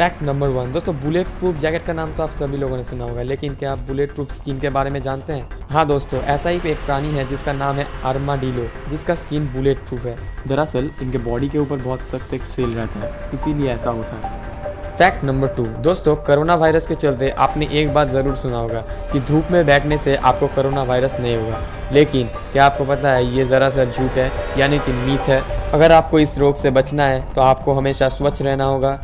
Fact number 1 दोस्तों, bullet proof jacket का नाम तो आप सभी लोगों ने सुना होगा, लेकिन क्या आप बुलेट प्रूफ स्किन के बारे में जानते हैं? हाँ दोस्तों, ऐसा ही एक प्राणी है जिसका नाम है आर्माडिलो, जिसका स्किन बुलेट प्रूफ है। दरअसल इनके बॉडी के ऊपर बहुत सख्त एक सेल रहता है, इसीलिए ऐसा होता है। फैक्ट नंबर 2 दोस्तों, कोरोना वायरस के चलते आपने एक बात ज़रूर सुना होगा कि धूप में बैठने से आपको कोरोना वायरस नहीं होगा, लेकिन क्या आपको पता है ये ज़रा सा झूठ है, यानी कि मीथ है। अगर आपको इस रोग से बचना है तो आपको हमेशा स्वच्छ रहना होगा,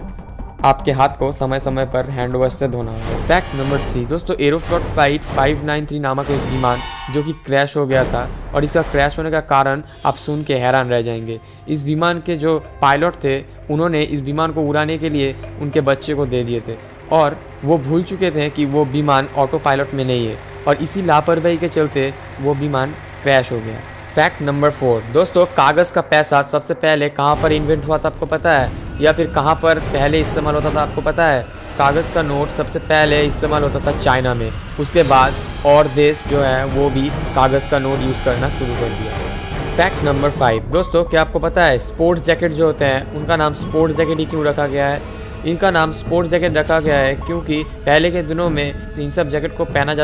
आपके हाथ को समय समय पर हैंड वॉश से धोना होगा। फैक्ट नंबर 3 दोस्तों, एरोफ्लॉट फ्लाइट 593 नामक एक विमान जो कि क्रैश हो गया था, और इसका क्रैश होने का कारण आप सुन के हैरान रह जाएंगे। इस विमान के जो पायलट थे उन्होंने इस विमान को उड़ाने के लिए उनके बच्चे को दे दिए थे, और वो भूल चुके थे कि वो विमान ऑटो पायलट में नहीं है, और इसी लापरवाही के चलते वो विमान क्रैश हो गया। फैक्ट नंबर 4 दोस्तों, कागज़ का पैसा सबसे पहले कहाँ पर इन्वेंट हुआ था आपको पता है, या फिर कहाँ पर पहले इस्तेमाल होता था आपको पता है? कागज़ का नोट सबसे पहले इस्तेमाल होता था चाइना में, उसके बाद और देश जो है वो भी कागज़ का नोट यूज़ करना शुरू कर दिया। फैक्ट नंबर 5 दोस्तों, क्या आपको पता है स्पोर्ट्स जैकेट जो होते हैं उनका नाम स्पोर्ट्स जैकेट ही क्यों रखा गया है? इनका नाम स्पोर्ट्स जैकेट रखा गया है क्योंकि पहले के दिनों में इन सब जैकेट को पहना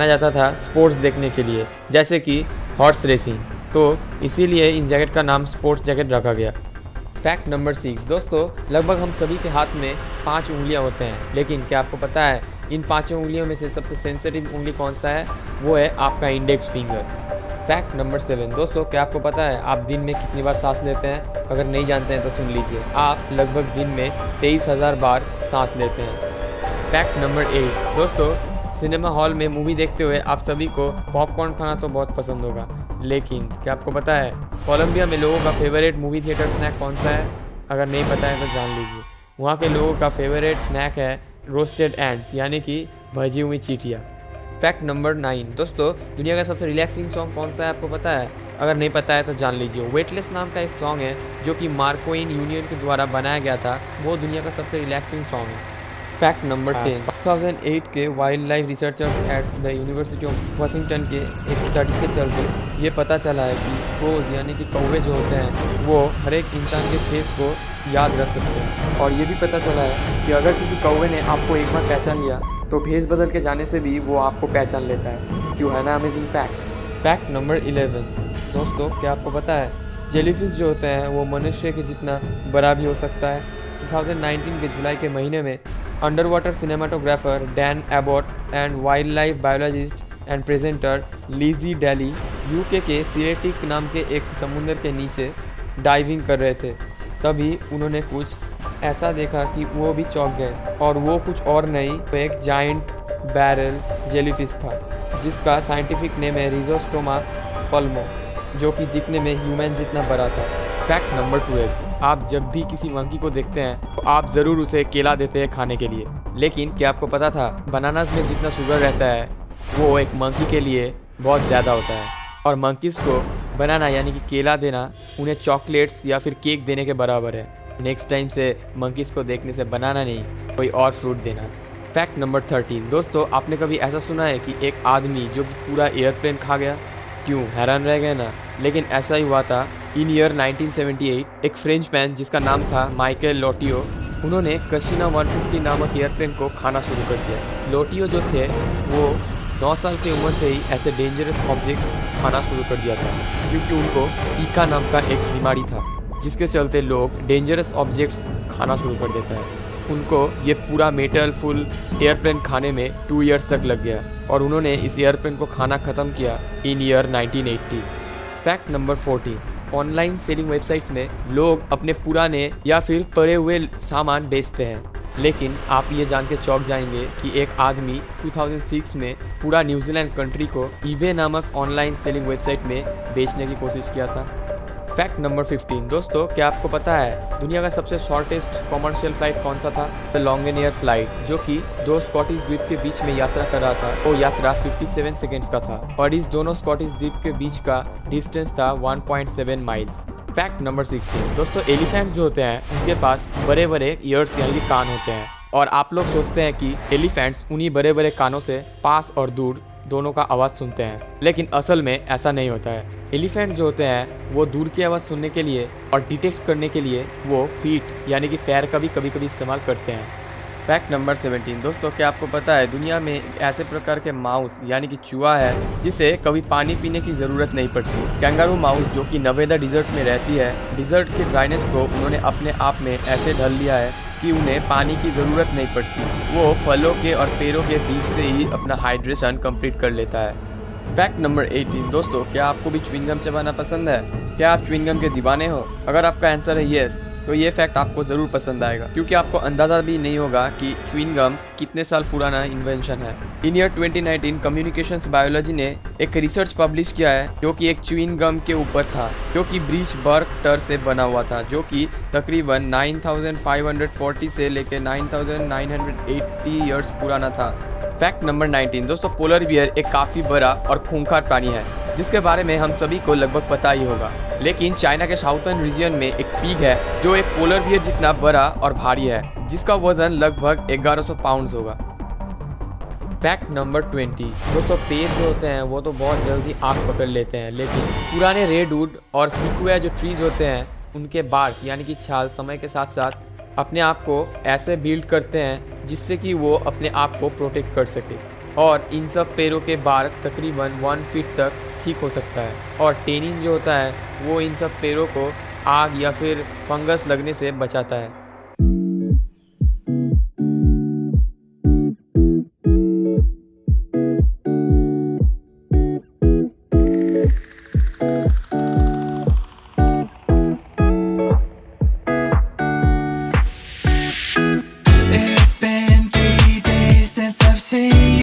जाता था स्पोर्ट्स देखने के लिए, जैसे कि हॉर्स रेसिंग, तो इसीलिए इन जैकेट का नाम स्पोर्ट्स जैकेट रखा गया। फैक्ट नंबर 6 दोस्तों, लगभग हम सभी के हाथ में 5 उंगलियां होते हैं, लेकिन क्या आपको पता है इन 5 उंगलियों में से सबसे सेंसिटिव उंगली कौन सा है? वो है आपका इंडेक्स फिंगर। फैक्ट नंबर 7 दोस्तों, क्या आपको पता है आप दिन में कितनी बार सांस लेते हैं? अगर नहीं जानते हैं तो सुन लीजिए, आप लगभग दिन में 23,000 बार सांस लेते हैं। फैक्ट नंबर 8 दोस्तों, सिनेमा हॉल में मूवी देखते हुए आप सभी को पॉपकॉर्न खाना तो बहुत पसंद होगा, लेकिन क्या आपको पता है कोलंबिया में लोगों का फेवरेट मूवी थिएटर स्नैक कौन सा है? अगर नहीं पता है तो जान लीजिए, वहाँ के लोगों का फेवरेट स्नैक है रोस्टेड एंड्स, यानी कि भजी हुई चींटियाँ। फैक्ट नंबर 9 दोस्तों, दुनिया का सबसे रिलैक्सिंग सॉन्ग कौन सा है आपको पता है? अगर नहीं पता है तो जान लीजिए, वेटलेस नाम का एक सॉन्ग है जो कि मार्को इन यूनियन के द्वारा बनाया गया था, वो दुनिया का सबसे रिलैक्सिंग सॉन्ग है। फैक्ट नंबर 10 2008 के wild life researchers at the university of Washington के एक स्टडी के चलते ये पता चला है कि क्रोज यानी कि कौवे जो होते हैं वो हर एक इंसान के फेस को याद रख सकते हैं, और ये भी पता चला है कि अगर किसी कौवे ने आपको एक बार पहचान लिया तो भेस बदल के जाने से भी वो आपको पहचान लेता है। क्यों है ना अमेजिंग फैक्ट। फैक्ट नंबर 11 दोस्तों, क्या आपको पता है जेलीफिश जो होते हैं वो मनुष्य के जितना बड़ा भी हो सकता है। 2019 के जुलाई के महीने में under water cinematographer Dan Abbott and wildlife biologist and presenter Lizzie Daly UK के सिलेटिक नाम के एक समुद्र के नीचे डाइविंग कर रहे थे, तभी उन्होंने कुछ ऐसा देखा कि वो भी चौंक गए, और वो कुछ और नहीं, वो एक जाइंट बैरल जेलीफिश था जिसका साइंटिफिक नेम है रिजोस्टोमा पल्मो, जो कि दिखने में ह्यूमन जितना बड़ा था। फैक्ट नंबर 12 आप जब भी किसी मंकी को देखते हैं तो आप ज़रूर उसे केला देते हैं खाने के लिए, लेकिन क्या आपको पता था बनानास में जितना शुगर रहता है वो एक मंकी के लिए बहुत ज़्यादा होता है, और मंकीज़ को बनाना यानी कि केला देना उन्हें चॉकलेट्स या फिर केक देने के बराबर है। नेक्स्ट टाइम से मंकीज़ को देखने से बनाना नहीं कोई और फ्रूट देना। फैक्ट नंबर 13 दोस्तों, आपने कभी ऐसा सुना है कि एक आदमी जो कि पूरा एयरप्लेन खा गया? क्यों हैरान रह गए ना, लेकिन ऐसा ही हुआ था इन ईयर 1978। एक फ्रेंच मैन जिसका नाम था माइकल लोटियो, उन्होंने कशीना 150 नामक एयरप्लेन को खाना शुरू कर दिया। लोटियो जो थे वो 9 साल की उम्र से ही ऐसे डेंजरस ऑब्जेक्ट्स खाना शुरू कर दिया था, क्योंकि उनको ईका नाम का एक बीमारी था जिसके चलते लोग डेंजरस ऑब्जेक्ट्स खाना शुरू कर देते हैं। उनको ये पूरा मेटल फुल एयरप्लेन खाने में 2 ईयर्स तक लग गया, और उन्होंने इस एयरप्लेन को खाना ख़त्म किया in year 1980। Fact number 14 online selling websites में लोग अपने पुराने या फिर पड़े हुए सामान बेचते हैं, लेकिन आप ये जान के चौंक जाएंगे कि एक आदमी 2006 में पूरा न्यूजीलैंड कंट्री को ईबे नामक ऑनलाइन सेलिंग वेबसाइट में बेचने की कोशिश किया था। फैक्ट नंबर 15 दोस्तों, क्या आपको पता है दुनिया का सबसे शॉर्टेस्ट कॉमर्शियल फ्लाइट कौन सा था? द लॉन्गेनियर फ्लाइट, जो कि 2 स्कॉटिश द्वीप के बीच में यात्रा कर रहा था। वो यात्रा 57 सेकेंड्स का था, और इस दोनों स्कॉटिश द्वीप के बीच का डिस्टेंस था 1.7 माइल्स। फैक्ट नंबर 16 दोस्तों, एलिफेंट्स जो होते हैं उनके पास बड़े बड़े ईयर्स यानी कि कान होते हैं, और आप लोग सोचते हैं कि एलिफेंट्स उन्हीं बड़े बड़े कानों से पास और दूर दोनों का आवाज़ सुनते हैं, लेकिन असल में ऐसा नहीं होता है। एलिफेंट जो होते हैं वो दूर की आवाज़ सुनने के लिए और डिटेक्ट करने के लिए वो फीट यानी कि पैर का भी कभी कभी इस्तेमाल करते हैं। फैक्ट नंबर 17 दोस्तों, क्या आपको पता है दुनिया में एक ऐसे प्रकार के माउस यानी कि चूहा है जिसे कभी पानी पीने की ज़रूरत नहीं पड़ती। कैंगारू माउस जो कि नवेदा डिजर्ट में रहती है, डिजर्ट की ड्राइनेस को उन्होंने अपने आप में ऐसे ढल लिया है कि उन्हें पानी की ज़रूरत नहीं पड़ती। वो फलों के और पेड़ों के बीज से ही अपना हाइड्रेशन कंप्लीट कर लेता है। फैक्ट नंबर 18 दोस्तों, क्या आपको भी च्युइंगम चबाना पसंद है? क्या आप च्युइंगम के दीवाने हो? अगर आपका आंसर है येस, तो ये फैक्ट आपको ज़रूर पसंद आएगा, क्योंकि आपको अंदाज़ा भी नहीं होगा कि च्युइंगम कितने साल पुराना इन्वेंशन है। इन ईयर 2019 कम्युनिकेशंस बायोलॉजी ने एक रिसर्च पब्लिश किया है जो कि एक च्युइंगम के ऊपर था, जो कि ब्रीच बर्क टर से बना हुआ था, जो कि तकरीबन 9540 से लेकर 9980 ईयर्स पुराना था। फैक्ट नंबर 19 दोस्तों, पोलर बियर एक काफ़ी बड़ा और खूंखार प्राणी है जिसके बारे में हम सभी को लगभग पता ही होगा। लेकिन चाइना के साउथर्न रीजन में एक पीग है जो एक पोलर बियर जितना बड़ा और भारी है, जिसका वजन लगभग 1100 पाउंड्स होगा। फैक्ट नंबर 20 दोस्तों, पेड़ जो होते हैं वो तो बहुत जल्दी आग पकड़ लेते हैं, लेकिन पुराने रेडवुड और सिक्विया जो ट्रीज होते हैं उनके बार्क यानी कि छाल समय के साथ साथ अपने आप को ऐसे बिल्ड करते हैं जिससे कि वो अपने आप को प्रोटेक्ट कर सके, और इन सब पेड़ों के बार्क तकरीबन 1 फीट तक ठीक हो सकता है। और टेनिन जो होता है वो इन सब पेड़ों को आग या फिर फंगस लगने से बचाता है।